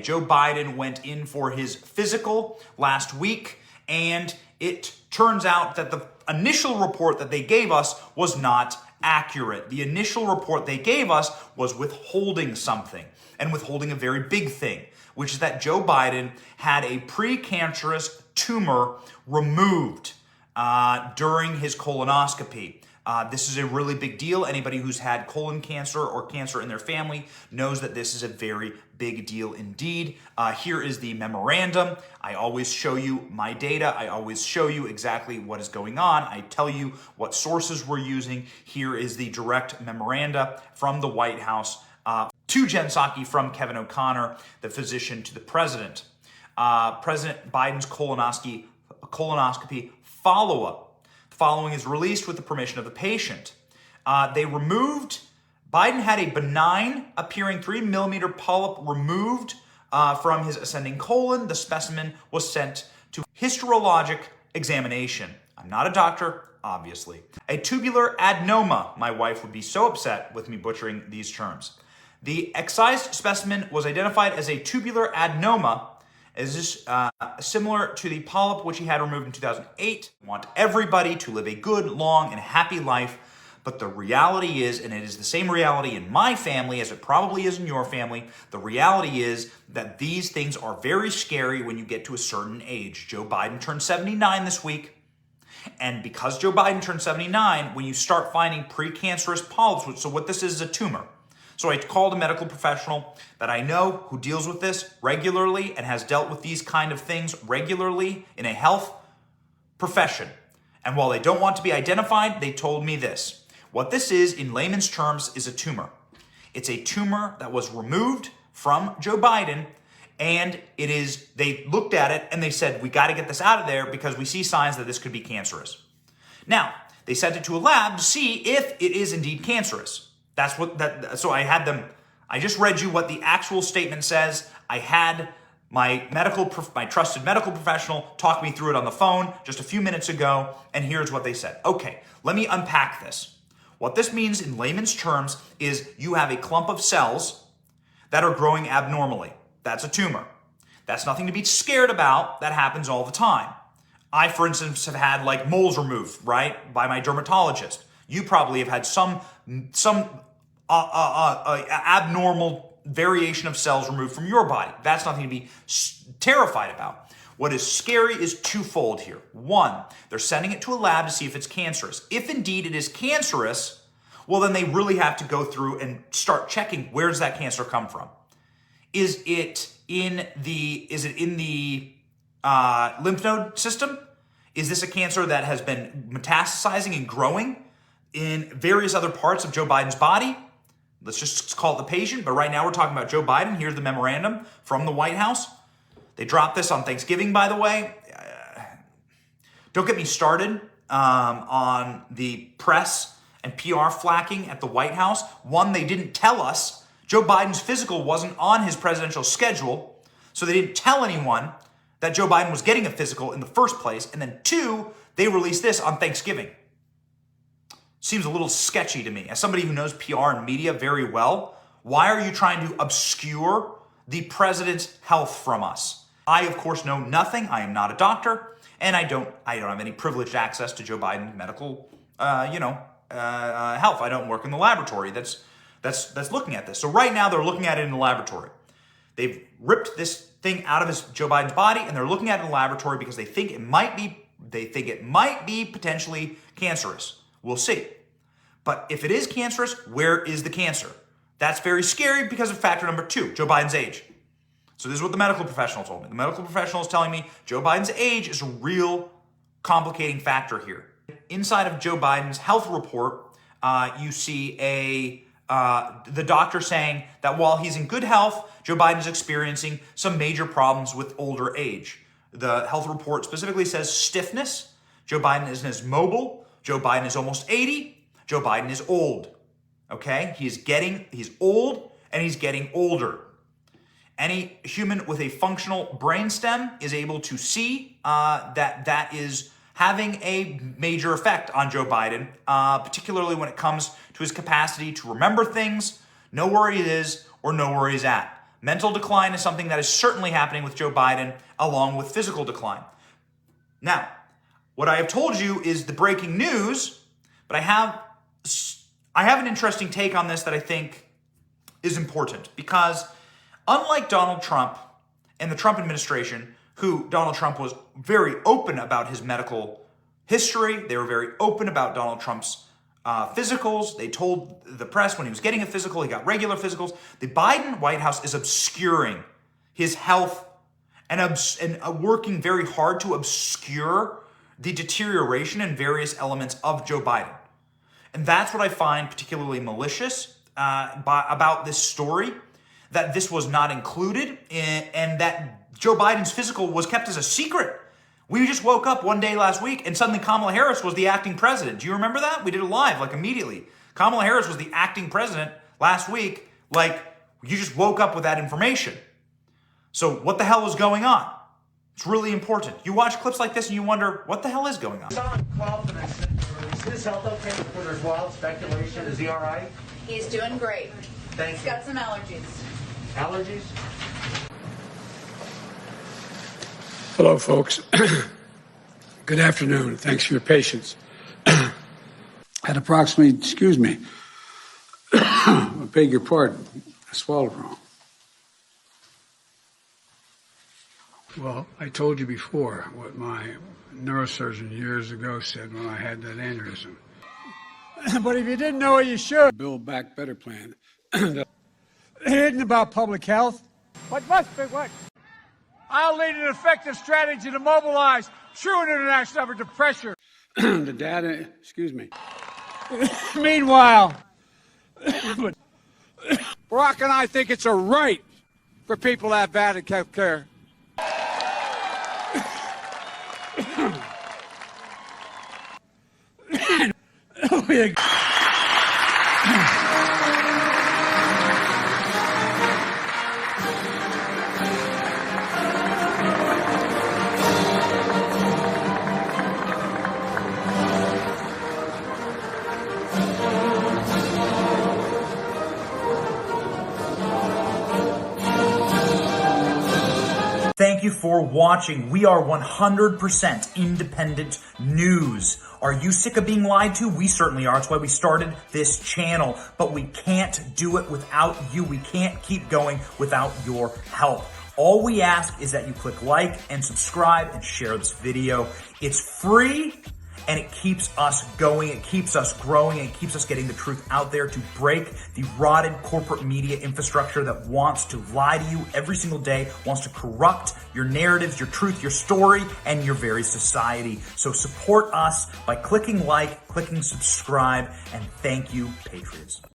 Joe Biden went in for his physical last week, and it turns out that the initial report that they gave us was not accurate. The initial report they gave us was withholding something, and withholding a very big thing, which is that Joe Biden had a precancerous tumor removed during his colonoscopy. This is a really big deal. Anybody who's had colon cancer or cancer in their family knows that this is a very big deal indeed. Here is the memorandum. I always show you my data. I always show you exactly what is going on. I tell you what sources we're using. Here is the direct memoranda from the White House to Jen Psaki from Kevin O'Connor, the physician to the president. President Biden's colonoscopy follow-up. The following is released with the permission of the patient. Biden had a benign appearing 3-millimeter polyp removed from his ascending colon. The specimen was sent to histologic examination. I'm not a doctor, obviously. A tubular adenoma. My wife would be so upset with me butchering these terms. The excised specimen was identified as a tubular adenoma, is similar to the polyp which he had removed in 2008. I want everybody to live a good, long, and happy life, but the reality is, and it is the same reality in my family as it probably is in your family, the reality is that these things are very scary when you get to a certain age. Joe Biden turned 79 this week, and because Joe Biden turned 79, when you start finding precancerous polyps, so what this is a tumor. So I called a medical professional that I know who deals with this regularly and has dealt with these kind of things regularly in a health profession. And while they don't want to be identified, they told me this. What this is, in layman's terms, is a tumor. It's a tumor that was removed from Joe Biden, and they looked at it and they said, we got to get this out of there because we see signs that this could be cancerous. Now, they sent it to a lab to see if it is indeed cancerous. So I just read you what the actual statement says. I had my trusted medical professional talk me through it on the phone just a few minutes ago, and here's what they said. Okay, let me unpack this. What this means in layman's terms is you have a clump of cells that are growing abnormally. That's a tumor. That's nothing to be scared about. That happens all the time. I, for instance, have had like moles removed, right, by my dermatologist. You probably have had some abnormal variation of cells removed from your body. That's nothing to be terrified about. What is scary is twofold here. One, they're sending it to a lab to see if it's cancerous. If indeed it is cancerous, well, then they really have to go through and start checking where does that cancer come from. Is it in the lymph node system? Is this a cancer that has been metastasizing and growing in various other parts of Joe Biden's body? Let's just call it the patient, but right now we're talking about Joe Biden. Here's the memorandum from the White House. They dropped this on Thanksgiving, by the way. Don't get me started on the press and PR flacking at the White House. One, they didn't tell us. Joe Biden's physical wasn't on his presidential schedule, so they didn't tell anyone that Joe Biden was getting a physical in the first place. And then two, they released this on Thanksgiving. Seems a little sketchy to me. As somebody who knows PR and media very well, why are you trying to obscure the president's health from us? I, of course, know nothing. I am not a doctor, and I don't have any privileged access to Joe Biden's medical, health. I don't work in the laboratory that's looking at this. So right now they're looking at it in the laboratory. They've ripped this thing out of Joe Biden's body, and they're looking at it in the laboratory because they think it might be potentially cancerous. We'll see. But if it is cancerous, where is the cancer? That's very scary because of factor number 2, Joe Biden's age. So this is what the medical professional told me. The medical professional is telling me Joe Biden's age is a real complicating factor here. Inside of Joe Biden's health report, you see the doctor saying that while he's in good health, Joe Biden is experiencing some major problems with older age. The health report specifically says stiffness. Joe Biden isn't as mobile. Joe Biden is almost 80. Joe Biden is old. Okay? He's old and he's getting older. Any human with a functional brainstem is able to see that is having a major effect on Joe Biden, particularly when it comes to his capacity to remember things, know where he is, or know where he's at. Mental decline is something that is certainly happening with Joe Biden, along with physical decline. Now, what I have told you is the breaking news, but I have an interesting take on this that I think is important, because unlike Donald Trump and the Trump administration, who Donald Trump was very open about his medical history, they were very open about Donald Trump's physicals. They told the press when he was getting a physical, he got regular physicals. The Biden White House is obscuring his health and working very hard to obscure the deterioration in various elements of Joe Biden. And that's what I find particularly malicious about this story, that this was not included and that Joe Biden's physical was kept as a secret. We just woke up one day last week and suddenly Kamala Harris was the acting president. Do you remember that? We did it live, like immediately. Kamala Harris was the acting president last week. Like, you just woke up with that information. So what the hell is going on? It's really important. You watch clips like this and you wonder, what the hell is going on? Is his health okay before there's wild speculation? Is he all right? He's doing great. Thank He's you. got some allergies. Allergies? Hello, folks. Good afternoon. Thanks for your patience. At approximately, excuse me, I beg your pardon. I swallowed wrong. Well, I told you before what my neurosurgeon years ago said when I had that aneurysm. But if you didn't know it, you should. Build Back Better plan. It isn't about public health. What must be what? I'll lead an effective strategy to mobilize true international effort to pressure the data, excuse me. Meanwhile, Barack and I think it's a right for people to have bad health care. Thank you for watching. We are 100% independent news. Are you sick of being lied to? We certainly are. It's why we started this channel. But we can't do it without you. We can't keep going without your help. All we ask is that you click like and subscribe and share this video. It's free. And it keeps us going, it keeps us growing, and it keeps us getting the truth out there to break the rotted corporate media infrastructure that wants to lie to you every single day, wants to corrupt your narratives, your truth, your story, and your very society. So support us by clicking like, clicking subscribe, and thank you, Patriots.